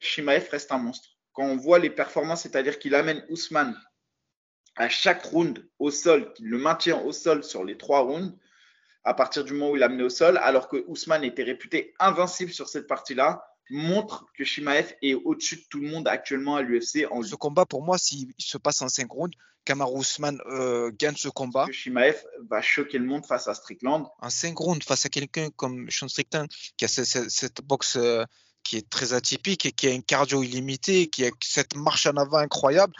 Chimaev reste un monstre. Quand on voit les performances, c'est-à-dire qu'il amène Ousmane à chaque round au sol, qu'il le maintient au sol sur les 3 rounds, à partir du moment où il l'a amené au sol, alors que Ousmane était réputé invincible sur cette partie-là, montre que Chimaev est au-dessus de tout le monde actuellement à l'UFC en Ce lutte. combat, pour moi, s'il se passe en 5 rounds, Kamaru Usman gagne ce Parce combat. que Chimaev va choquer le monde face à Strickland. En 5 rounds, face à quelqu'un comme Sean Strickland, qui a cette boxe qui est très atypique et qui a un cardio illimité, qui a cette marche en avant incroyable,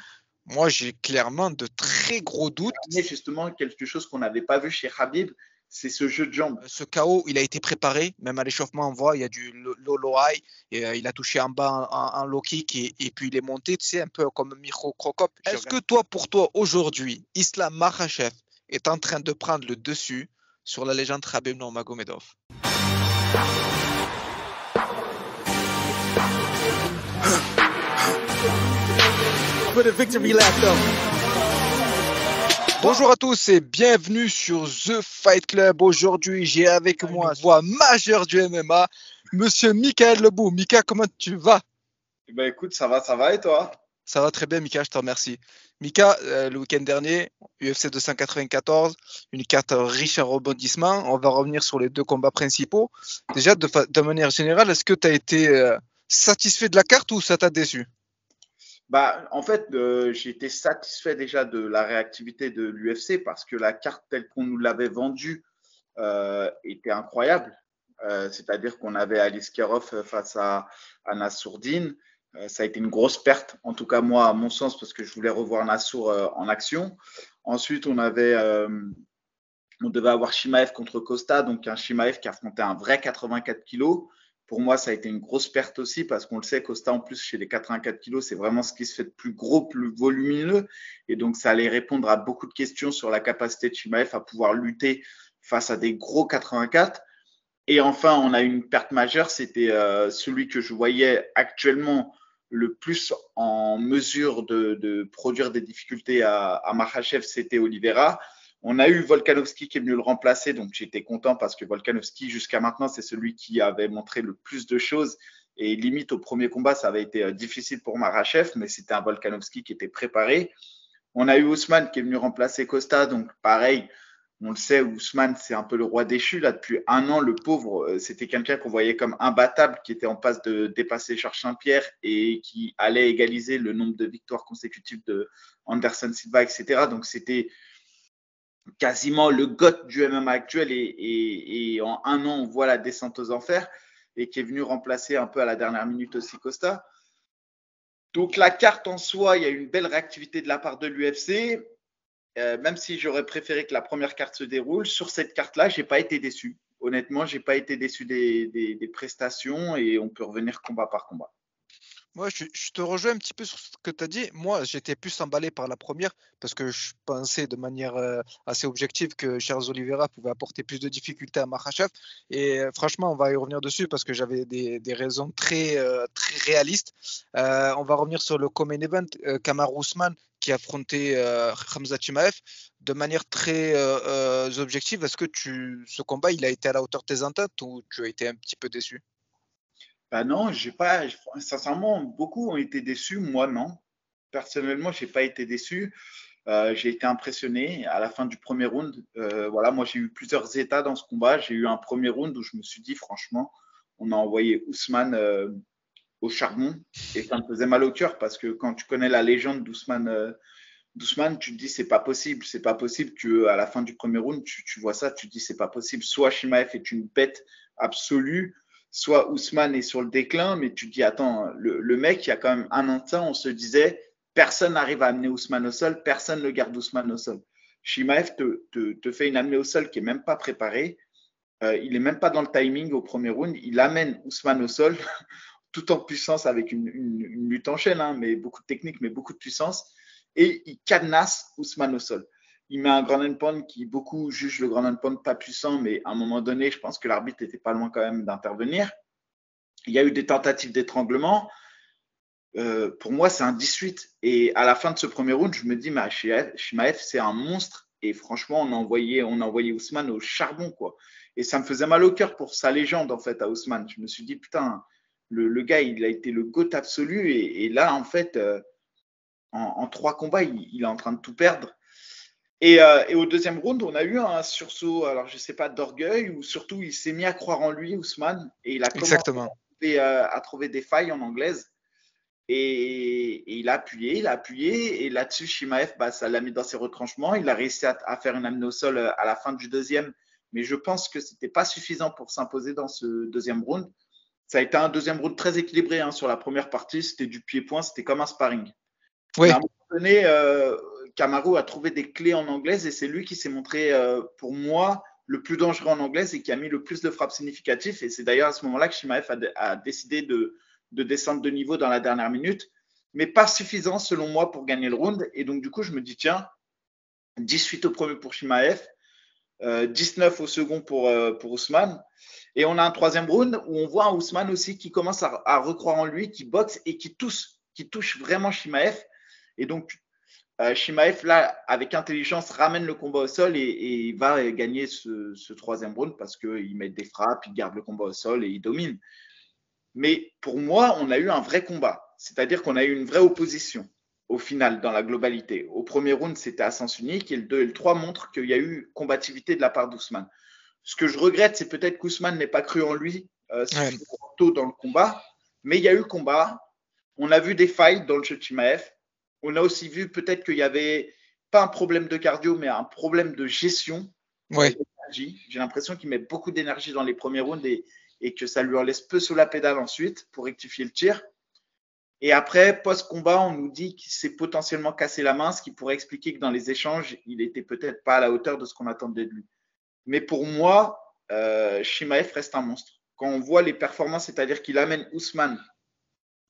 moi, j'ai clairement de très gros doutes. Mais justement, quelque chose qu'on n'avait pas vu chez Khabib, c'est ce jeu de jambes. Ce KO, il a été préparé, même à l'échauffement, on voit, il y a du low high, et, il a touché en bas en low kick, et puis il est monté, tu sais, un peu comme Mikhail Krokop. Est-ce que toi, pour toi, aujourd'hui, Islam Makhachev est en train de prendre le dessus sur la légende Khabib Nurmagomedov? Bonjour à tous et bienvenue sur The Fight Club. Aujourd'hui, j'ai avec moi une voix majeure du MMA, Monsieur Michael Lebou. Mika, comment tu vas? Ben écoute, ça va et toi? Ça va très bien, Mika, je te remercie. Mika, le week-end dernier, UFC 294, une carte riche en rebondissements. On va revenir sur les 2 combats principaux. Déjà, de manière générale, est-ce que tu as été satisfait de la carte ou ça t'a déçu? Bah, en fait, j'ai été satisfait déjà de la réactivité de l'UFC parce que la carte telle qu'on nous l'avait vendue était incroyable. C'est-à-dire qu'on avait Alice Kerov face à Nassourdine. Ça a été une grosse perte, en tout cas moi, à mon sens, parce que je voulais revoir Nassour en action. Ensuite, on devait avoir Shimaev contre Costa, donc un Shimaev qui affrontait un vrai 84 kilos. Pour moi, ça a été une grosse perte aussi parce qu'on le sait, Costa, en plus, chez les 84 kilos, c'est vraiment ce qui se fait de plus gros, plus volumineux. Et donc, ça allait répondre à beaucoup de questions sur la capacité de Shimaev à pouvoir lutter face à des gros 84. Et enfin, on a eu une perte majeure, c'était celui que je voyais actuellement le plus en mesure de produire des difficultés à Makhachev, c'était Oliveira. On a eu Volkanovski qui est venu le remplacer, donc j'étais content parce que Volkanovski, jusqu'à maintenant, c'est celui qui avait montré le plus de choses. Et limite, au premier combat, ça avait été difficile pour Makhachev, mais c'était un Volkanovski qui était préparé. On a eu Ousmane qui est venu remplacer Costa, donc pareil, on le sait, Ousmane, c'est un peu le roi déchu. Là, depuis un an, le pauvre, c'était quelqu'un qu'on voyait comme imbattable, qui était en passe de dépasser Georges Saint-Pierre et qui allait égaliser le nombre de victoires consécutives de Anderson Silva, etc. Donc, c'était quasiment le GOAT du MMA actuel. Et en un an, on voit la descente aux enfers et qui est venu remplacer un peu à la dernière minute aussi Costa. Donc, la carte en soi, il y a une belle réactivité de la part de l'UFC. Même si j'aurais préféré que la première carte se déroule, sur cette carte-là, j'ai pas été déçu. Honnêtement, j'ai pas été déçu des prestations et on peut revenir combat par combat. Moi, je te rejoins un petit peu sur ce que tu as dit. Moi, j'étais plus emballé par la première parce que je pensais de manière assez objective que Charles Oliveira pouvait apporter plus de difficultés à Makhachev. Et franchement, on va y revenir dessus parce que j'avais des raisons très réalistes. On va revenir sur le co-main event, Kamaru Usman qui affrontait Khamzat Chimaev de manière très objective. Est-ce que ce combat, il a été à la hauteur de tes attentes ou tu as été un petit peu déçu? Bah non, j'ai pas. Sincèrement, beaucoup ont été déçus. Moi, non. Personnellement, j'ai pas été déçu. J'ai été impressionné à la fin du premier round. Voilà, moi, j'ai eu plusieurs états dans ce combat. J'ai eu un premier round où je me suis dit, franchement, on a envoyé Ousmane au charbon et ça me faisait mal au cœur parce que quand tu connais la légende d'Ousmane, tu te dis c'est pas possible que à la fin du premier round tu vois ça, tu te dis c'est pas possible. Soit Shimaev est une bête absolue, soit Ousmane est sur le déclin, mais tu te dis attends, le mec il y a quand même un an de ça, on se disait personne n'arrive à amener Ousmane au sol, personne ne garde Ousmane au sol. Shimaev te fait une amenée au sol qui est même pas préparée. Il est même pas dans le timing au premier round. Il amène Ousmane au sol tout en puissance avec une lutte en chaîne, hein, mais beaucoup de technique, mais beaucoup de puissance. Et il cadenasse Ousmane au sol. Il met un grand and pound qui beaucoup jugent le grand and pound pas puissant, mais à un moment donné, je pense que l'arbitre n'était pas loin quand même d'intervenir. Il y a eu des tentatives d'étranglement. Pour moi, c'est un 18. Et à la fin de ce premier round, je me dis, mais Shimaev, c'est un monstre. Et franchement, on a envoyé Ousmane au charbon, quoi. Et ça me faisait mal au cœur pour sa légende, en fait, à Ousmane. Je me suis dit, putain, Le gars, il a été le GOAT absolu. Et là, en fait, en 3 combats, il est en train de tout perdre. Et au deuxième round, on a eu un sursaut, alors je sais pas, d'orgueil, ou surtout il s'est mis à croire en lui, Ousmane, et il a commencé Exactement. à trouver des failles en anglaise. Et il a appuyé, et là-dessus, Shimaev, bah, ça l'a mis dans ses retranchements. Il a réussi à faire une amenée au sol à la fin du deuxième, mais je pense que c'était pas suffisant pour s'imposer dans ce deuxième round. Ça a été un deuxième round très équilibré hein, sur la première partie, c'était du pied-point, c'était comme un sparring. Mais Oui, à un moment donné, Kamaru a trouvé des clés en anglaise et c'est lui qui s'est montré, pour moi, le plus dangereux en anglaise et qui a mis le plus de frappes significatives. Et c'est d'ailleurs à ce moment-là que Shimaev a décidé de descendre de niveau dans la dernière minute, mais pas suffisant selon moi pour gagner le round. Et donc, du coup, je me dis, tiens, 18 au premier pour Shimaev, 19 au second pour Ousmane. Et on a un troisième round où on voit un Ousmane aussi qui commence à recroire en lui, qui boxe et qui touche vraiment Shimaev. Et donc, Shimaev, là, avec intelligence, ramène le combat au sol et va gagner ce troisième round parce qu'il met des frappes, il garde le combat au sol et il domine. Mais pour moi, on a eu un vrai combat. C'est-à-dire qu'on a eu une vraie opposition au final, dans la globalité. Au premier round, c'était à sens unique et le 2 et le 3 montrent qu'il y a eu combativité de la part d'Ousmane. Ce que je regrette, c'est peut-être qu'Ousmane n'ait pas cru en lui ouais. suffisamment tôt dans le combat. Mais il y a eu combat. On a vu des failles dans le jeu de Chimaev. On a aussi vu peut-être qu'il y avait pas un problème de cardio, mais un problème de gestion Ouais. d'énergie. J'ai l'impression qu'il met beaucoup d'énergie dans les premiers rounds et que ça lui en laisse peu sous la pédale ensuite pour rectifier le tir. Et après, post-combat, on nous dit qu'il s'est potentiellement cassé la main, ce qui pourrait expliquer que dans les échanges, il était peut-être pas à la hauteur de ce qu'on attendait de lui. Mais pour moi, Chimaev reste un monstre. Quand on voit les performances, c'est-à-dire qu'il amène Ousmane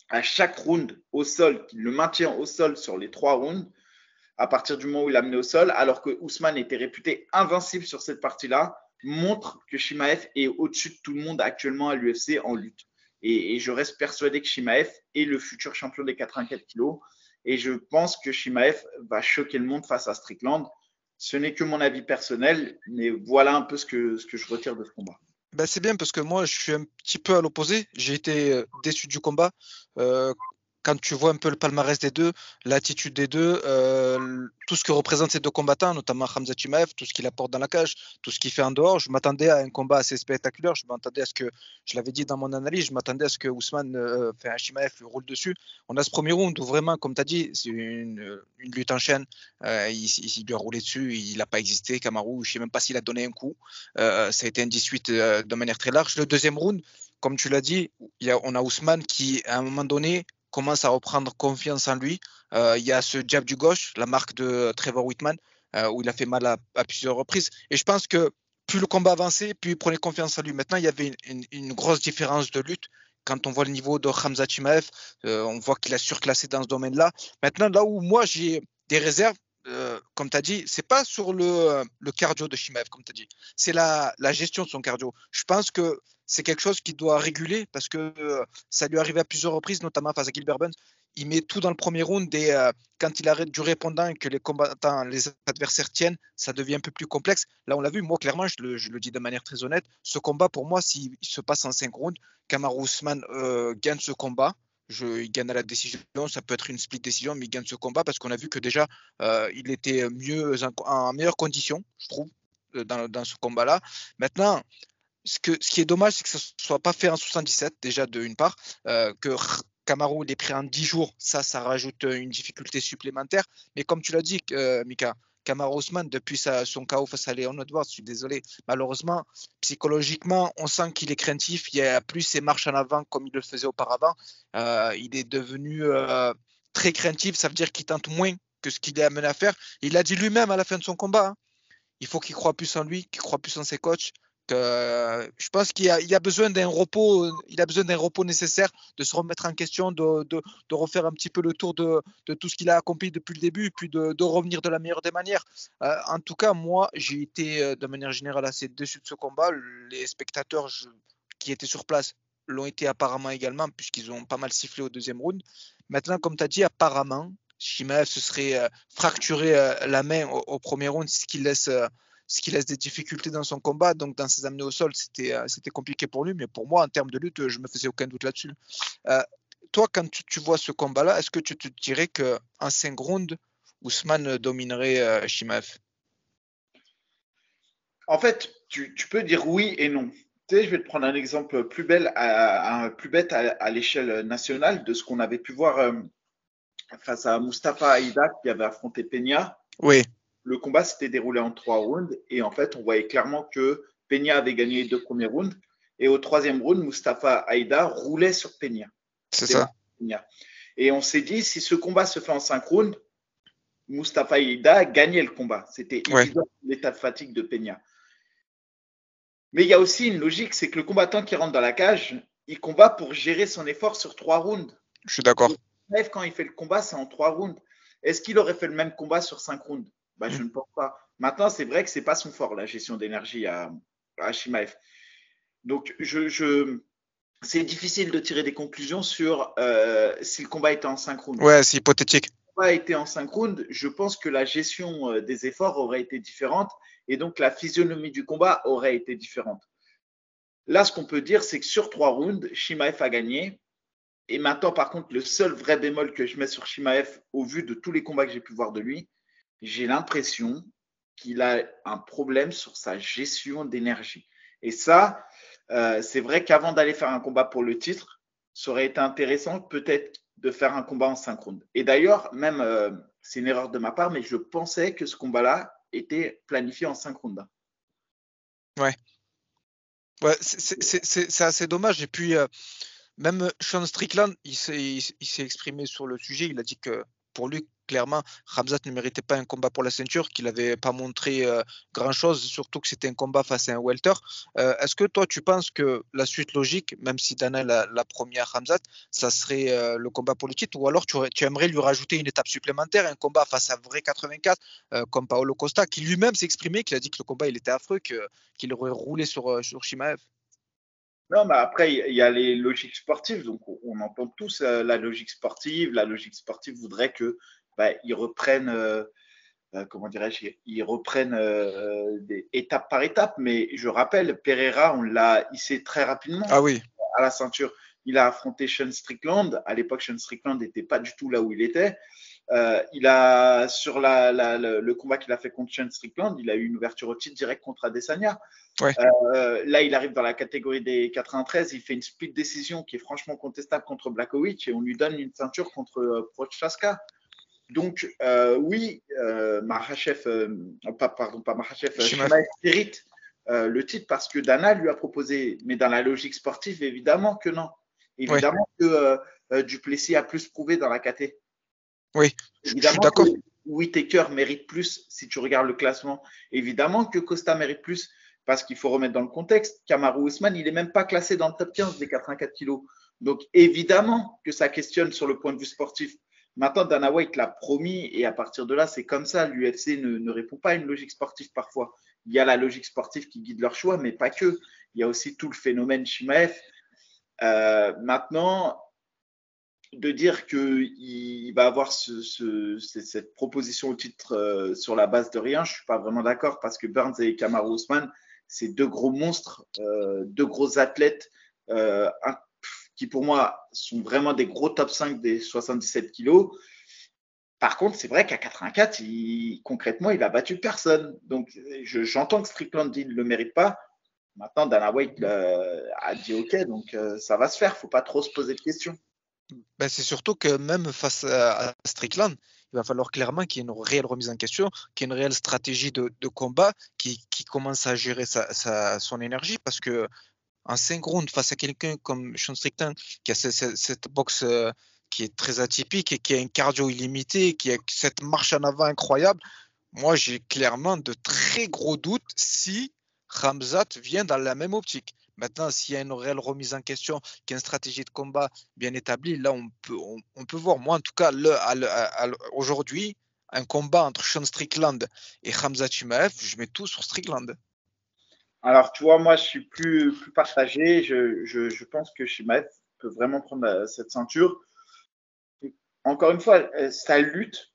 à chaque round au sol, qu'il le maintient au sol sur les 3 rounds, à partir du moment où il l'a amené au sol, alors que Ousmane était réputé invincible sur cette partie-là, montre que Chimaev est au-dessus de tout le monde actuellement à l'UFC en lutte. Et je reste persuadé que Chimaev est le futur champion des 84 kilos. Et je pense que Chimaev va choquer le monde face à Strickland. Ce n'est que mon avis personnel, mais voilà un peu ce que je retire de ce combat. Ben, c'est bien parce que moi, je suis un petit peu à l'opposé. J'ai été déçu du combat. Euh, Quand tu vois un peu le palmarès des deux, l'attitude des deux, tout ce que représentent ces deux combattants, notamment Khamzat Chimaev, tout ce qu'il apporte dans la cage, tout ce qu'il fait en dehors, je m'attendais à un combat assez spectaculaire. Je m'attendais à ce que, je l'avais dit dans mon analyse, je m'attendais à ce que Ousmane, Chimaev lui roule dessus. On a ce premier round où vraiment, comme tu as dit, c'est une lutte en chaîne. Il lui a roulé dessus, il n'a pas existé. Kamaru, je ne sais même pas s'il a donné un coup. Ça a été un 18 de manière très large. Le deuxième round, comme tu l'as dit, on a Ousmane qui, à un moment donné, commence à reprendre confiance en lui. Il y a ce jab du gauche, la marque de Trevor Whitman, où il a fait mal à plusieurs reprises. Et je pense que plus le combat avançait, plus il prenait confiance en lui. Maintenant, il y avait une grosse différence de lutte. Quand on voit le niveau de Khamzat Chimaev, on voit qu'il a surclassé dans ce domaine-là. Maintenant, là où moi j'ai des réserves, comme tu as dit, c'est pas sur le cardio de Chimaev, comme tu as dit. C'est la gestion de son cardio. Je pense que c'est quelque chose qu'il doit réguler parce que ça lui est arrivé à plusieurs reprises, notamment face à Gilbert Burns. Il met tout dans le premier round et quand il arrête du répondant et que les combattants, les adversaires tiennent, ça devient un peu plus complexe. Là, on l'a vu, moi, clairement, je le dis de manière très honnête, ce combat, pour moi, s'il se passe en 5 rounds, Kamaru Usman gagne ce combat. Il gagne à la décision, ça peut être une split décision, mais il gagne ce combat parce qu'on a vu que déjà, il était en meilleure condition, je trouve, dans ce combat-là. Maintenant, ce qui est dommage, c'est que ça ne soit pas fait en 77, déjà de une part, que Kamaru l'ait pris en 10 jours, ça rajoute une difficulté supplémentaire. Mais comme tu l'as dit, Mika, Kamaru Usman, depuis son KO face à Leon Edwards, je suis désolé, malheureusement, psychologiquement, on sent qu'il est craintif, il n'y a plus ses marches en avant comme il le faisait auparavant. Il est devenu très craintif, ça veut dire qu'il tente moins que ce qu'il est amené à faire. Il a dit lui-même à la fin de son combat, hein, il faut qu'il croit plus en lui, qu'il croit plus en ses coachs. Je pense qu'il a besoin d'un repos, il a besoin d'un repos nécessaire, de se remettre en question, de refaire un petit peu le tour de tout ce qu'il a accompli depuis le début, puis de revenir de la meilleure des manières. En tout cas, moi, j'ai été de manière générale assez déçu de ce combat. Les spectateurs qui étaient sur place l'ont été apparemment également, puisqu'ils ont pas mal sifflé au deuxième round. Maintenant, comme tu as dit, apparemment, Chimaev se serait fracturé la main au premier round, ce qui laisse ce qui laisse des difficultés dans son combat. Donc, dans ses amenées au sol, c'était compliqué pour lui. Mais pour moi, en termes de lutte, je me faisais aucun doute là-dessus. Toi, quand tu vois ce combat-là, est-ce que tu te dirais qu'en 5 rounds, Ousmane dominerait Chimaev? En fait, tu peux dire oui et non. Tu sais, je vais te prendre un exemple plus bête à l'échelle nationale de ce qu'on avait pu voir face à Mustafa Aïda qui avait affronté Peña. Oui, Le combat s'était déroulé en 3 rounds et en fait, on voyait clairement que Peña avait gagné les 2 premiers rounds et au troisième round, Mustafa Aïda roulait sur Peña. c'est ça. Peña. Et on s'est dit, si ce combat se fait en 5 rounds, Mustafa Aïda gagnait le combat. C'était Ouais, évident l'état de fatigue de Peña. Mais il y a aussi une logique, c'est que le combattant qui rentre dans la cage, il combat pour gérer son effort sur 3 rounds. je suis d'accord. Bref, quand il fait le combat, c'est en 3 rounds. Est-ce qu'il aurait fait le même combat sur 5 rounds? Bah, je ne pense pas. Maintenant, c'est vrai que c'est pas son fort, la gestion d'énergie à Shimaev. Donc, c'est difficile de tirer des conclusions sur si le combat était en 5 rounds. Ouais, c'est hypothétique. Pas été en 5 rounds, je pense que la gestion des efforts aurait été différente et donc la physionomie du combat aurait été différente. Là, ce qu'on peut dire, c'est que sur 3 rounds, Shimaev a gagné. Et maintenant, par contre, le seul vrai bémol que je mets sur Shimaev, au vu de tous les combats que j'ai pu voir de lui, j'ai l'impression qu'il a un problème sur sa gestion d'énergie. Et ça, c'est vrai qu'avant d'aller faire un combat pour le titre, ça aurait été intéressant peut-être de faire un combat en synchrone. Et d'ailleurs, même, c'est une erreur de ma part, mais je pensais que ce combat-là était planifié en synchrone. Ouais, ouais, c'est assez dommage. Et puis, même Sean Strickland, il s'est exprimé sur le sujet. Il a dit que pour lui, clairement, Khamzat ne méritait pas un combat pour la ceinture, qu'il n'avait pas montré grand-chose, surtout que c'était un combat face à un welter. Est-ce que toi, tu penses que la suite logique, même si Dana la première Khamzat, ça serait le combat pour le titre, ou alors tu aimerais lui rajouter une étape supplémentaire, un combat face à vrai 84, comme Paolo Costa, qui lui-même s'est exprimé, qu'il a dit que le combat il était affreux, qu'il aurait roulé sur Shimaev. Non, mais après, il y a les logiques sportives. Donc, on entend tous la logique sportive. La logique sportive voudrait que ils reprennent, comment dirais-je, ils reprennent étape par étape. Mais je rappelle, Pereira, on l'a hissé très rapidement Ah oui, à la ceinture. Il a affronté Sean Strickland. À l'époque, Sean Strickland n'était pas du tout là où il était. Il a sur le combat qu'il a fait contre Sean Strickland, il a eu une ouverture au titre direct contre Adesanya. ouais. Là, il arrive dans la catégorie des 93, il fait une split décision qui est franchement contestable contre Blachowicz et on lui donne une ceinture contre Prochaska. Donc, oui, Makhachev, pas Makhachev, Shimaev. Chimaev mérite le titre parce que Dana lui a proposé, mais dans la logique sportive, évidemment que non. Ouais. Évidemment que Duplessis a plus prouvé dans la KT. Oui, je suis Évidemment que d'accord. Whittaker mérite plus si tu regardes le classement. Évidemment que Costa mérite plus parce qu'il faut remettre dans le contexte. Kamaru Usman, il n'est même pas classé dans le top 15 des 84 kilos. Donc évidemment que ça questionne sur le point de vue sportif. Maintenant, Dana White l'a promis et à partir de là, c'est comme ça. L'UFC ne répond pas à une logique sportive parfois. Il y a la logique sportive qui guide leur choix, mais pas que. Il y a aussi tout le phénomène Shimaev. Maintenant, de dire qu'il va avoir cette proposition au titre sur la base de rien, je ne suis pas vraiment d'accord parce que Burns et Kamaru Usman, c'est deux gros monstres, deux gros athlètes qui pour moi sont vraiment des gros top 5 des 77 kilos. Par contre, c'est vrai qu'à 84, concrètement, il a battu personne. Donc, j'entends que Strickland dit qu'il ne le mérite pas. Maintenant, Dana White a dit OK, donc ça va se faire. Il ne faut pas trop se poser de questions. Ben, c'est surtout que même face à Strickland, il va falloir clairement qu'il y ait une réelle remise en question, qu'il y ait une réelle stratégie de combat qui commence à gérer son énergie parce que en 5 rounds face à quelqu'un comme Sean Strickland qui a cette boxe qui est très atypique et qui a un cardio illimité, qui a cette marche en avant incroyable, moi j'ai clairement de très gros doutes si Khamzat vient dans la même optique. Maintenant, s'il y a une réelle remise en question, qu'il y a une stratégie de combat bien établie, là, on peut voir. Moi, en tout cas, aujourd'hui, un combat entre Sean Strickland et Khamzat Chimaev, je mets tout sur Strickland. Alors, tu vois, moi, je suis plus partagé. Je pense que Shimaev peut vraiment prendre cette ceinture. Encore une fois, sa lutte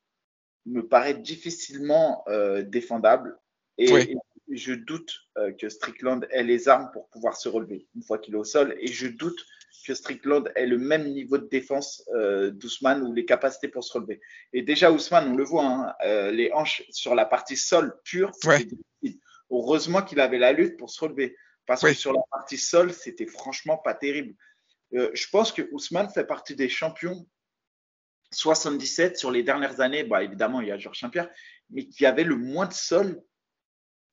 me paraît difficilement défendable. Oui, Et je doute que Strickland ait les armes pour pouvoir se relever une fois qu'il est au sol. Et je doute que Strickland ait le même niveau de défense d'Ousmane ou les capacités pour se relever. Et déjà, Ousmane, on le voit, hein, les hanches sur la partie sol pure, Ouais, c'était difficile. Heureusement qu'il avait la lutte pour se relever. Parce que oui, sur la partie sol, c'était franchement pas terrible. Je pense que Ousmane fait partie des champions 77 sur les dernières années. Bah, évidemment, il y a Georges Saint-Pierre, mais qui avait le moins de sol.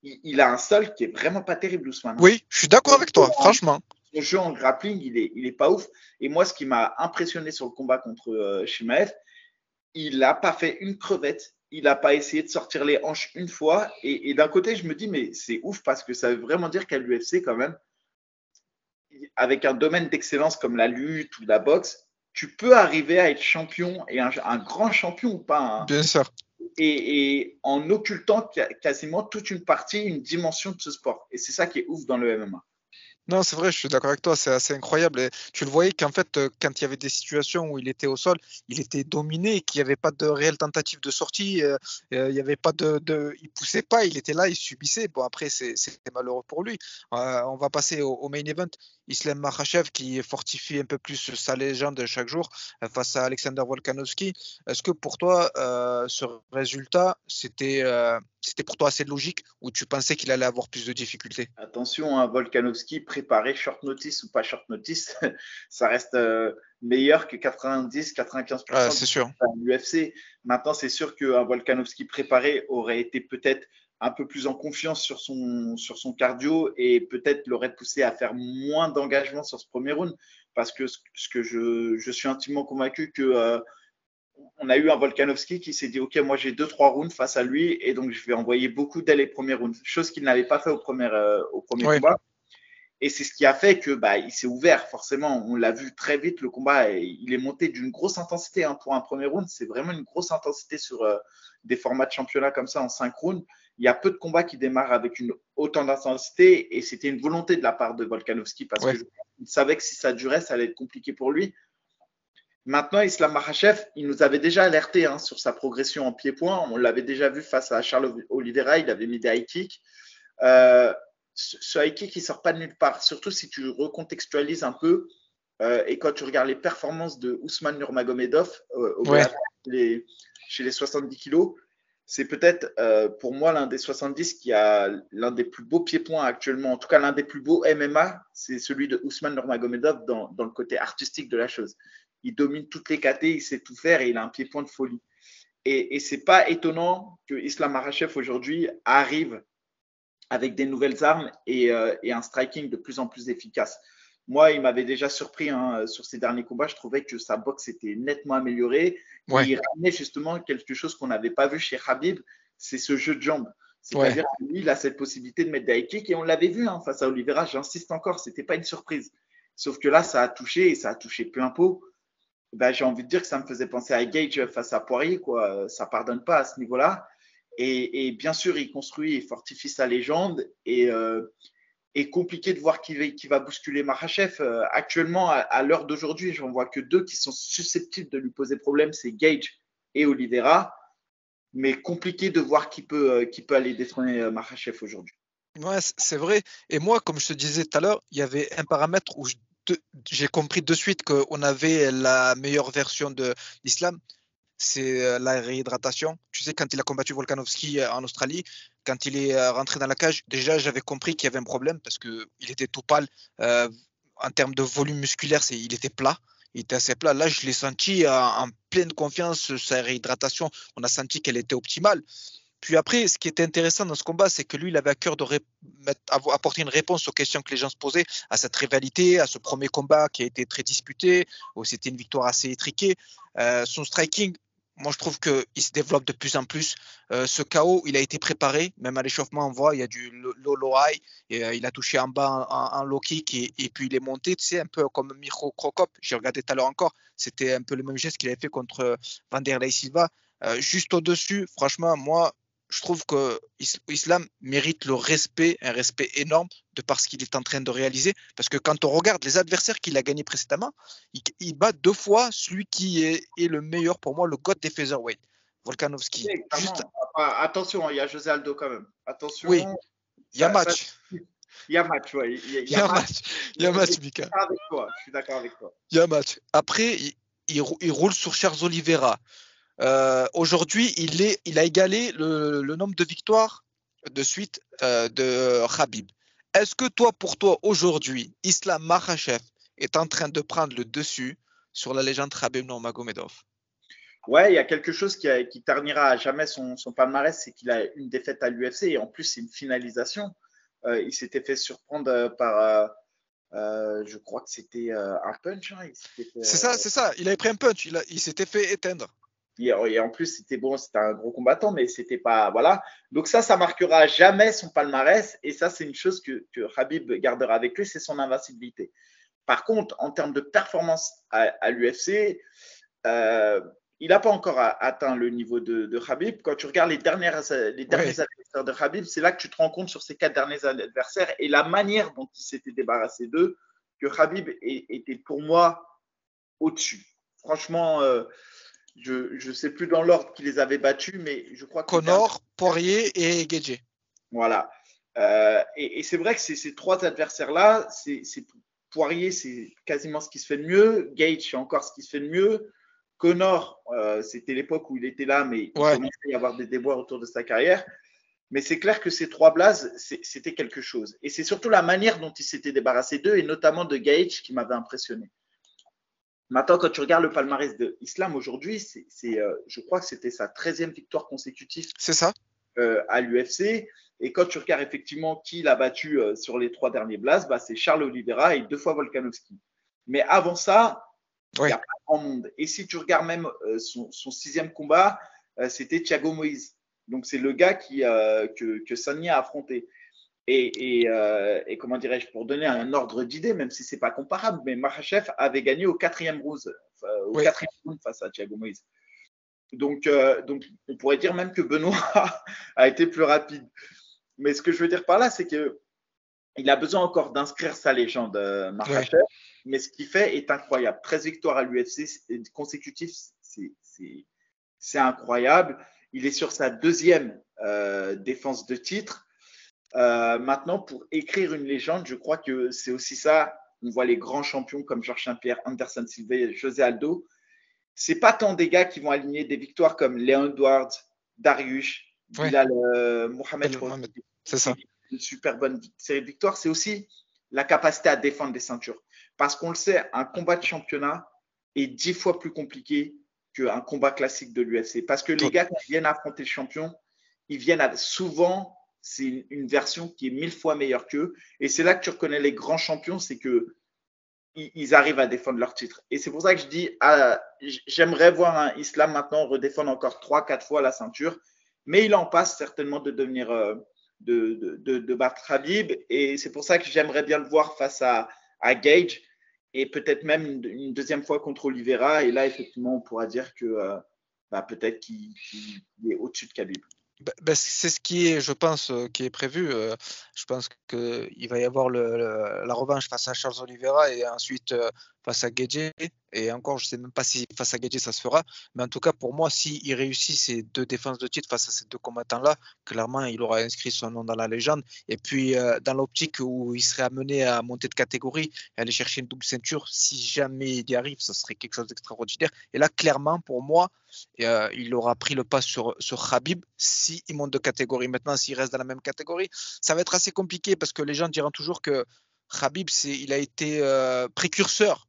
Il a un sol qui est vraiment pas terrible, Ousmane, hein. oui, je suis d'accord avec toi, franchement. Le jeu en grappling, il est pas ouf. Et moi, ce qui m'a impressionné sur le combat contre Shimaev, il n'a pas fait une crevette. Il n'a pas essayé de sortir les hanches une fois. Et d'un côté, je me dis, mais c'est ouf parce que ça veut vraiment dire qu'à l'UFC, quand même, avec un domaine d'excellence comme la lutte ou la boxe, tu peux arriver à être champion et un grand champion ou pas, hein, Bien sûr. et en occultant quasiment toute une partie, une dimension de ce sport. Et c'est ça qui est ouf dans le MMA. Non, c'est vrai, je suis d'accord avec toi, c'est assez incroyable. Et tu le voyais qu'en fait, quand il y avait des situations où il était au sol, il était dominé, et qu'il n'y avait pas de réelle tentative de sortie, il y avait pas il poussait pas, il était là, il subissait. Bon, après, c'était malheureux pour lui. On va passer au main event. Islam Makhachev qui fortifie un peu plus sa légende chaque jour face à Alexander Volkanovski. Est-ce que pour toi, ce résultat, c'était pour toi assez logique ou tu pensais qu'il allait avoir plus de difficultés? Attention, hein, Volkanovski, préparé short notice ou pas short notice, ça reste meilleur que 90-95% C'est sûr. de l'UFC. Maintenant, c'est sûr qu'un Volkanovski préparé aurait été peut-être un peu plus en confiance sur son cardio et peut-être l'aurait poussé à faire moins d'engagement sur ce premier round. Parce que ce que je suis intimement convaincu que on a eu un Volkanovski qui s'est dit ok, moi j'ai 2-3 rounds face à lui et donc je vais envoyer beaucoup dès les premiers rounds, chose qu'il n'avait pas fait au premier Oui, combat. Et c'est ce qui a fait que bah, il s'est ouvert forcément. On l'a vu très vite le combat. Il est monté d'une grosse intensité, hein, pour un premier round. C'est vraiment une grosse intensité sur des formats de championnat comme ça en 5 rounds. Il y a peu de combats qui démarrent avec une autant d'intensité et c'était une volonté de la part de Volkanovski parce oui. que il savait que si ça durait, ça allait être compliqué pour lui. Maintenant, Islam Makhachev, il nous avait déjà alerté, hein, sur sa progression en pied-point. On l'avait déjà vu face à Charles Oliveira, il avait mis des high kicks. Euh, ce high kick, il sort pas de nulle part, surtout si tu recontextualises un peu et quand tu regardes les performances de Ousmane Nurmagomedov au Ouais, Bellator chez les 70 kilos. C'est peut-être pour moi l'un des 70 qui a l'un des plus beaux pieds-points actuellement, en tout cas l'un des plus beaux MMA, c'est celui de Ousmane Nurmagomedov dans le côté artistique de la chose. Il domine toutes les KT, il sait tout faire et il a un pied-point de folie. Et c'est pas étonnant que Islam Makhachev aujourd'hui arrive avec des nouvelles armes et un striking de plus en plus efficace. Moi, il m'avait déjà surpris, hein, sur ses derniers combats. Je trouvais que sa boxe était nettement améliorée et ouais, il ramenait justement quelque chose qu'on n'avait pas vu chez Khabib, c'est ce jeu de jambes. ouais. C'est-à-dire que lui, il a cette possibilité de mettre des high kicks et on l'avait vu, hein, face à Oliveira. J'insiste encore, c'était pas une surprise. Sauf que là, ça a touché et ça a touché plein pot. Ben, j'ai envie de dire que ça me faisait penser à Gage face à Poirier, quoi. Ça pardonne pas à ce niveau-là. Et bien sûr, il construit et fortifie sa légende. Et compliqué de voir qui va bousculer Makhachev. Actuellement, à l'heure d'aujourd'hui, j'en vois que deux qui sont susceptibles de lui poser problème, c'est Gage et Oliveira. Mais compliqué de voir qui peut aller détrôner Makhachev aujourd'hui. Ouais, c'est vrai. Et moi, comme je te disais tout à l'heure, il y avait un paramètre où j'ai compris de suite qu'on avait la meilleure version de l'islam, c'est la réhydratation. Tu sais, quand il a combattu Volkanovski en Australie, quand il est rentré dans la cage, déjà j'avais compris qu'il y avait un problème parce qu'il était tout pâle. Euh, En termes de volume musculaire, il était plat. Il était assez plat. Là, je l'ai senti en pleine confiance. Sa réhydratation, on a senti qu'elle était optimale. Puis après, ce qui était intéressant dans ce combat, c'est que lui, il avait à cœur de apporter une réponse aux questions que les gens se posaient à cette rivalité, à ce premier combat qui a été très disputé, où c'était une victoire assez étriquée. Son striking, moi, je trouve qu'il se développe de plus en plus. Ce KO, il a été préparé, même à l'échauffement, on voit, il y a du low high, et il a touché en bas en low kick, et puis il est monté, tu sais, un peu comme Mirko Krokop. J'ai regardé tout à l'heure encore, c'était un peu le même geste qu'il avait fait contre Vanderlei Silva. Juste au-dessus, franchement, moi, je trouve que Islam mérite le respect, un respect énorme de par ce qu'il est en train de réaliser. Parce que quand on regarde les adversaires qu'il a gagnés précédemment, il bat deux fois celui qui est le meilleur pour moi, le GOAT des featherweight, Volkanovski. Oui, Juste, clairement. Attention, il y a José Aldo quand même. oui, Attention. Il y a Ça, match. il y a match, ouais. Il Il y y a a match. match. Il y a Je match, suis Mika. d'accord avec toi. Je suis d'accord avec toi. Il y a match. Après, il roule sur Charles Oliveira. Aujourd'hui, il a égalé le nombre de victoires de suite de Khabib. Est-ce que toi, pour toi, aujourd'hui, Islam Makhachev est en train de prendre le dessus sur la légende Khabib Nurmagomedov? Ouais, il y a quelque chose qui ternira à jamais son palmarès, c'est qu'il a une défaite à l'UFC et en plus, c'est une finalisation. Il s'était fait surprendre par, je crois que c'était un punch. Hein. C'est ça. Il avait pris un punch. Il s'était fait éteindre. Et en plus, c'était bon, c'était un gros combattant, mais c'était pas. Voilà. Donc, ça marquera jamais son palmarès. Et ça, c'est une chose que Khabib gardera avec lui, c'est son invincibilité. Par contre, en termes de performance à l'UFC, euh, il n'a pas encore atteint le niveau de Khabib. Quand tu regardes les derniers Ouais. adversaires de Khabib, c'est là que tu te rends compte sur ces 4 derniers adversaires et la manière dont il s'était débarrassé d'eux, que Khabib était pour moi au-dessus. Franchement, je ne sais plus dans l'ordre qui les avait battus, mais je crois que les derniers. Connor, Poirier et Guedje. Voilà. Et c'est vrai que ces 3 adversaires-là, Poirier, c'est quasiment ce qui se fait de mieux. Gage, c'est encore ce qui se fait de mieux. Connor, c'était l'époque où il était là, mais il Ouais. commençait à y avoir des déboires autour de sa carrière. Mais c'est clair que ces 3 blazes, c'était quelque chose. Et c'est surtout la manière dont il s'était débarrassé d'eux, et notamment de Gage, qui m'avait impressionné. Maintenant, quand tu regardes le palmarès de Islam aujourd'hui, je crois que c'était sa 13e victoire consécutive C'est ça. à l'UFC. Et quand tu regardes effectivement qui l'a battu sur les 3 derniers blasts, bah, c'est Charles Oliveira et 2 fois Volkanovski. Mais avant ça, il n'y Ouais. a pas grand monde. Et si tu regardes même son 6e combat, c'était Thiago Moïse. Donc c'est le gars que Sanya a affronté. Et comment dirais-je, pour donner un ordre d'idée, même si c'est pas comparable, mais Makhachev avait gagné au 4e Ouais. round face à Thiago Moïse. Donc, on pourrait dire même que Benoît a été plus rapide. Mais ce que je veux dire par là, c'est qu'il a besoin encore d'inscrire sa légende, Ouais. Makhachev. Mais ce qu'il fait est incroyable. 13 victoires à l'UFC consécutifs, c'est incroyable. Il est sur sa 2e défense de titre. Maintenant, pour écrire une légende, je crois que c'est aussi ça. On voit les grands champions comme Georges Saint-Pierre, Anderson Silva, José Aldo. C'est pas tant des gars qui vont aligner des victoires comme Léon Edwards, Darius, Ouais. Bilal Mohamed, je crois, Mohamed. C'est ça. une super bonne série de victoires. C'est aussi la capacité à défendre des ceintures. Parce qu'on le sait, un combat de championnat est 10 fois plus compliqué qu'un combat classique de l'UFC. Parce que les gars, quand ils viennent affronter le champion, ils viennent souvent, c'est une version qui est 1000 fois meilleure qu'eux. Et c'est là que tu reconnais les grands champions, c'est que ils arrivent à défendre leur titre. Et c'est pour ça que je dis, j'aimerais voir un Islam maintenant redéfendre encore 3-4 fois la ceinture, mais il en passe certainement de devenir, de battre Habib. Et c'est pour ça que j'aimerais bien le voir face à Gage et peut-être même une 2e fois contre Oliveira. Et là, effectivement, on pourra dire que peut-être qu'il est au-dessus de Khabib. C'est ce qui est, je pense, qui est prévu. Je pense qu'il va y avoir la revanche face à Charles Oliveira et ensuite face à Guedje. Et encore, je ne sais même pas si face à Guedje ça se fera. Mais en tout cas, pour moi, s'il réussit ces 2 défenses de titre face à ces 2 combattants-là, clairement, il aura inscrit son nom dans la légende. Et puis, dans l'optique où il serait amené à monter de catégorie et aller chercher une double ceinture, si jamais il y arrive, ça serait quelque chose d'extraordinaire. Et là, clairement, pour moi, il aura pris le pas sur Khabib s'il monte de catégorie. Maintenant, s'il reste dans la même catégorie, ça va être assez compliqué parce que les gens diront toujours que Khabib, il a été précurseur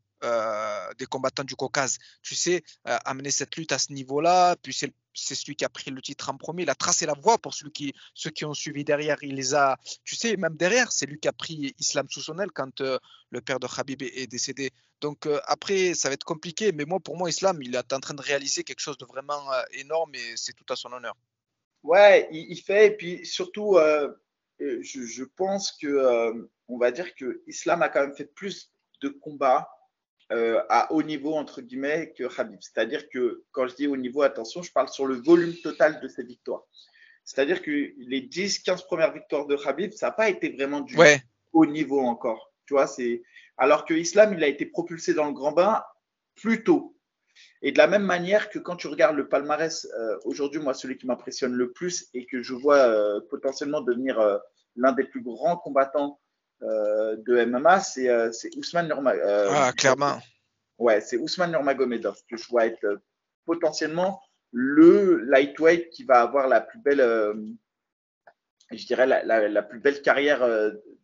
des combattants du Caucase. Tu sais, amener cette lutte à ce niveau-là, puis c'est celui qui a pris le titre en premier, il a tracé la voie pour ceux qui ont suivi derrière. Il les a, tu sais, même derrière, c'est lui qui a pris Islam sous son aile quand le père de Khabib est décédé. Donc après, ça va être compliqué, mais pour moi, Islam, il est en train de réaliser quelque chose de vraiment énorme et c'est tout à son honneur. Ouais, il fait, et puis surtout, je pense que, on va dire que Islam a quand même fait plus de combats à haut niveau, entre guillemets, que Khabib. C'est-à-dire que quand je dis haut niveau, attention, je parle sur le volume total de ses victoires. C'est-à-dire que les 10-15 premières victoires de Khabib, ça n'a pas été vraiment du Ouais, haut niveau encore. Tu vois, alors que Islam, il a été propulsé dans le grand bain plus tôt. Et de la même manière que quand tu regardes le palmarès, aujourd'hui, moi, celui qui m'impressionne le plus et que je vois potentiellement devenir l'un des plus grands combattants de MMA, c'est Ousmane Nurmagomedov. clairement. Ouais, c'est Ousmane Nurmagomedov que je vois être potentiellement le lightweight qui va avoir la plus belle, je dirais, la plus belle carrière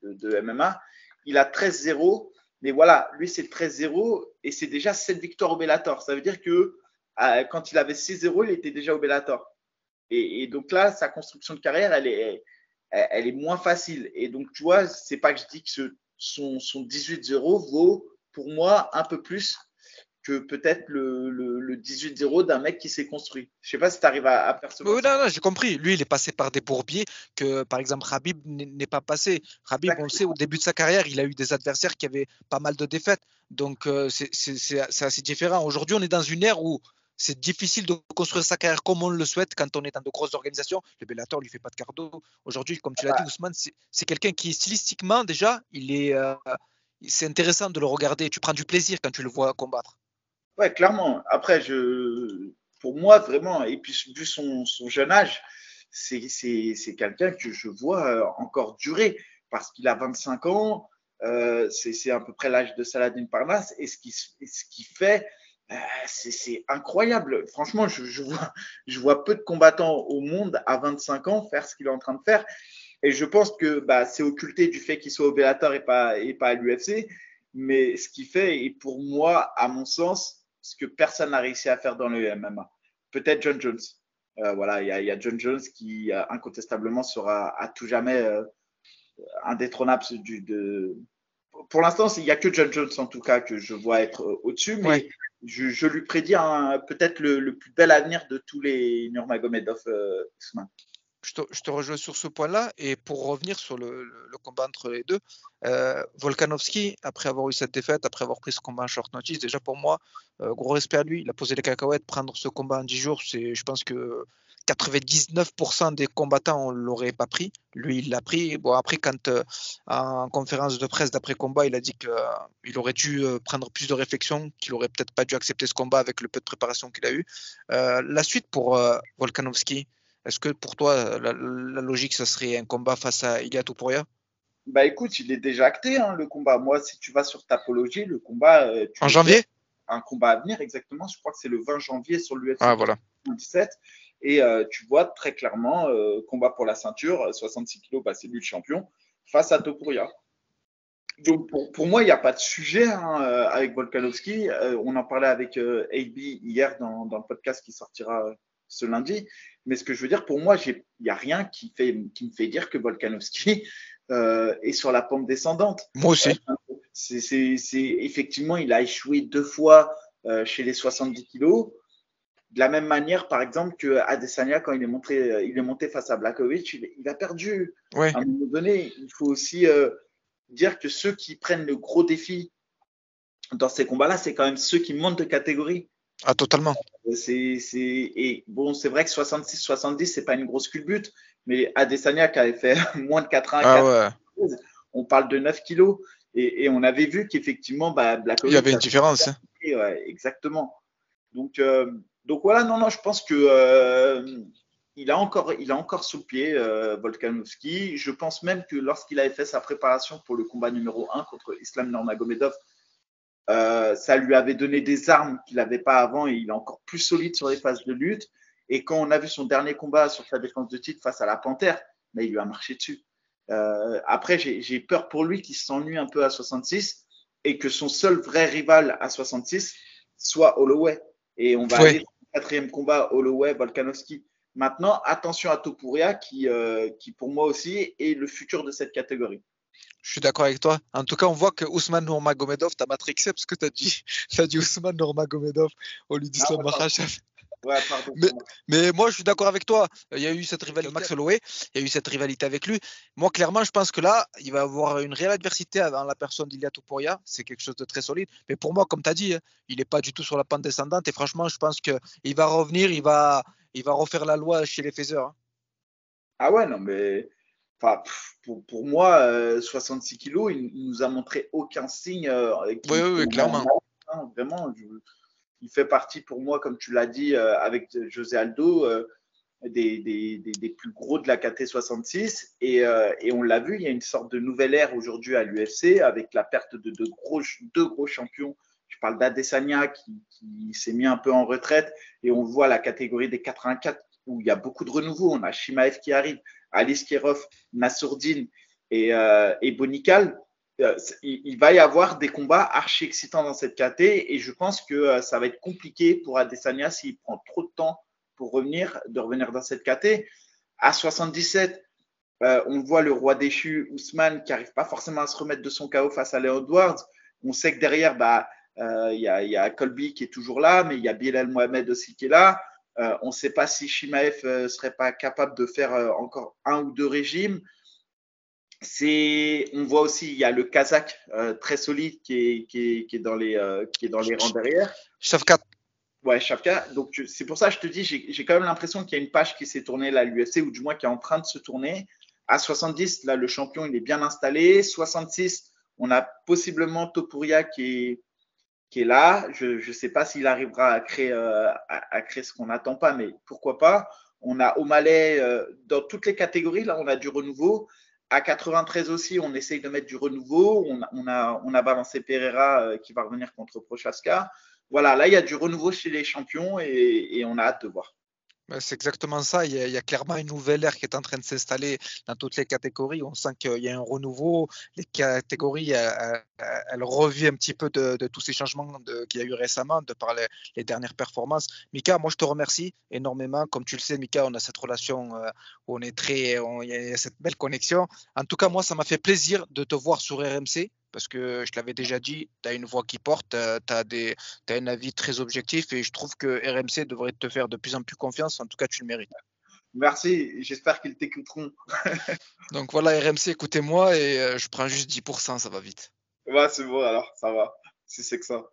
de MMA. Il a 13-0, mais voilà, lui, c'est 13-0 et c'est déjà 7 victoires au Bellator. Ça veut dire que quand il avait 6-0, il était déjà au Bellator. Et donc là, sa construction de carrière, elle est moins facile. Et donc, tu vois, c'est pas que je dis que son 18-0 vaut pour moi un peu plus que peut-être le 18-0 d'un mec qui s'est construit. Je sais pas si tu arrives à percevoir Oui, ça. non, j'ai compris. Lui, il est passé par des bourbiers que, par exemple, Khabib n'est pas passé. Khabib, on le sait, au début de sa carrière, il a eu des adversaires qui avaient pas mal de défaites. Donc, c'est assez différent. Aujourd'hui, on est dans une ère où c'est difficile de construire sa carrière comme on le souhaite quand on est dans de grosses organisations. Le Bellator lui fait pas de cardio. Aujourd'hui, comme tu l'as dit, Ousmane, c'est quelqu'un qui, stylistiquement, déjà, c'est intéressant de le regarder. Tu prends du plaisir quand tu le vois combattre. Ouais, clairement. Après, pour moi, vraiment, et puis vu son jeune âge, c'est quelqu'un que je vois encore durer parce qu'il a 25 ans. C'est à peu près l'âge de Saladin Parnasse. Et ce qu'il fait, c'est incroyable. Franchement, je vois peu de combattants au monde à 25 ans faire ce qu'il est en train de faire. Et je pense que c'est occulté du fait qu'il soit au Bellator et pas à l'UFC. Mais ce qu'il fait est pour moi, à mon sens, ce que personne n'a réussi à faire dans le MMA. Peut-être John Jones. Voilà, il y a John Jones qui incontestablement sera à tout jamais indétrônable pour l'instant, il n'y a que John Jones en tout cas que je vois être au-dessus, mais Ouais. je lui prédis peut-être le plus bel avenir de tous les Nurmagomedov Ousmane. Je te rejoins sur ce point-là. Et pour revenir sur le combat entre les deux, Volkanovski, après avoir eu cette défaite, après avoir pris ce combat en short notice, déjà pour moi, gros respect à lui. Il a posé les cacahuètes. Prendre ce combat en 10 jours, je pense que 99% des combattants ne l'auraient pas pris. Lui, il l'a pris. Bon, après, quand en conférence de presse d'après-combat, il a dit qu'il aurait dû prendre plus de réflexion, qu'il aurait peut-être pas dû accepter ce combat avec le peu de préparation qu'il a eu. La suite pour Volkanovski, est-ce que pour toi, la logique, ça serait un combat face à Ilia Topuria? Bah écoute, il est déjà acté hein, le combat. Moi, si tu vas sur Tapologie, le combat, tu En le fais. janvier? Un combat à venir exactement. Je crois que c'est le 20 janvier sur Ah, l'UFC voilà. 17. Et tu vois très clairement combat pour la ceinture, 66 kilos, c'est lui le champion, face à Topuria. Donc pour moi, il n'y a pas de sujet hein, avec Volkanovski. On en parlait avec AB hier dans le podcast qui sortira ce lundi. Mais ce que je veux dire, pour moi, il n'y a rien qui me fait dire que Volkanovski est sur la pente descendante. Moi aussi. Effectivement, il a échoué 2 fois chez les 70 kilos. De la même manière, par exemple, que Adesanya, quand il est monté face à Blachowicz, il a perdu. Ouais. À un moment donné, il faut aussi dire que ceux qui prennent le gros défi dans ces combats-là, c'est quand même ceux qui montent de catégorie. Ah, totalement. Et bon, c'est vrai que 66-70, c'est pas une grosse culbute, mais Adesanya qui avait fait moins de 84, Ah ouais. on parle de 9 kilos. Et on avait vu qu'effectivement, Il y Blachowicz avait une a différence. Hein. ouais, exactement. Donc, donc voilà, non, je pense que il a encore sous le pied Volkanovski. Je pense même que lorsqu'il avait fait sa préparation pour le combat numéro 1 contre Islam Nurmagomedov, ça lui avait donné des armes qu'il n'avait pas avant et il est encore plus solide sur les phases de lutte. Et quand on a vu son dernier combat sur sa défense de titre face à la Panthère, il lui a marché dessus. Après, j'ai peur pour lui qu'il s'ennuie un peu à 66 et que son seul vrai rival à 66 soit Holloway. Et on va aller Ouais. sur le 4e combat Holloway-Volkanovski. Maintenant, attention à Topuria qui, pour moi aussi, est le futur de cette catégorie. Je suis d'accord avec toi. En tout cas, on voit que Ousmane Nurmagomedov, t'as matrixé parce que t'as dit Ousmane Nurmagomedov au lieu d'Islam Makhachev. Ouais, pardon. Mais moi, je suis d'accord avec toi. Il y a eu cette rivalité avec Max Holloway, il y a eu cette rivalité avec lui. Moi, clairement, je pense que là, il va avoir une réelle adversité dans la personne d'Ilia Topuria. C'est quelque chose de très solide. Mais pour moi, comme tu as dit, il n'est pas du tout sur la pente descendante. Et franchement, je pense qu'il va revenir, il va refaire la loi chez les faiseurs. Ah ouais, non, mais enfin, pour moi, 66 kilos, il nous a montré aucun signe Oui, clairement. hein, vraiment, il fait partie pour moi, comme tu l'as dit, avec José Aldo. des plus gros de la KT 66. Et on l'a vu, il y a une sorte de nouvelle ère aujourd'hui à l'UFC avec la perte de deux gros champions. Je parle d'Adesanya qui s'est mis un peu en retraite et on voit la catégorie des 84 où il y a beaucoup de renouveau. On a Shimaev qui arrive, Alice Kirov, Nassourdine et Bonical. Il va y avoir des combats archi excitants dans cette KT et je pense que ça va être compliqué pour Adesanya s'il prend trop de temps pour de revenir dans cette KT. À 77, on voit le roi déchu Ousmane qui n'arrive pas forcément à se remettre de son chaos face à Léon Edwards. On sait que derrière, y a Colby qui est toujours là, mais il y a Bilal Mohamed aussi qui est là. On ne sait pas si Shimaev ne serait pas capable de faire encore un ou deux régimes. On voit aussi, il y a le Kazakh très solide qui est dans les rangs derrière. Shavkat. Ouais, Shafka. Donc, c'est pour ça que je te dis, j'ai quand même l'impression qu'il y a une page qui s'est tournée là, à l'UFC, ou du moins qui est en train de se tourner. À 70, là, le champion, il est bien installé. 66, on a possiblement Topuria qui est là. Je ne sais pas s'il arrivera à créer ce qu'on n'attend pas, mais pourquoi pas. On a O'Malley dans toutes les catégories. Là, on a du renouveau. À 93 aussi, on essaye de mettre du renouveau. On a balancé Pereira qui va revenir contre Prochaska. Voilà, là, il y a du renouveau chez les champions et on a hâte de voir. C'est exactement ça. Il y a clairement une nouvelle ère qui est en train de s'installer dans toutes les catégories. On sent qu'il y a un renouveau. Les catégories, elles revivent un petit peu de tous ces changements qu'il y a eu récemment, de par les dernières performances. Mika, moi, je te remercie énormément. Comme tu le sais, Mika, on a cette relation où il y a cette belle connexion. En tout cas, moi, ça m'a fait plaisir de te voir sur RMC. Parce que je te l'avais déjà dit, tu as une voix qui porte, tu as un avis très objectif et je trouve que RMC devrait te faire de plus en plus confiance. En tout cas, tu le mérites. Merci, j'espère qu'ils t'écouteront. Donc voilà, RMC, écoutez-moi et je prends juste 10%, ça va vite. Ouais, c'est bon alors, ça va. Si c'est que ça.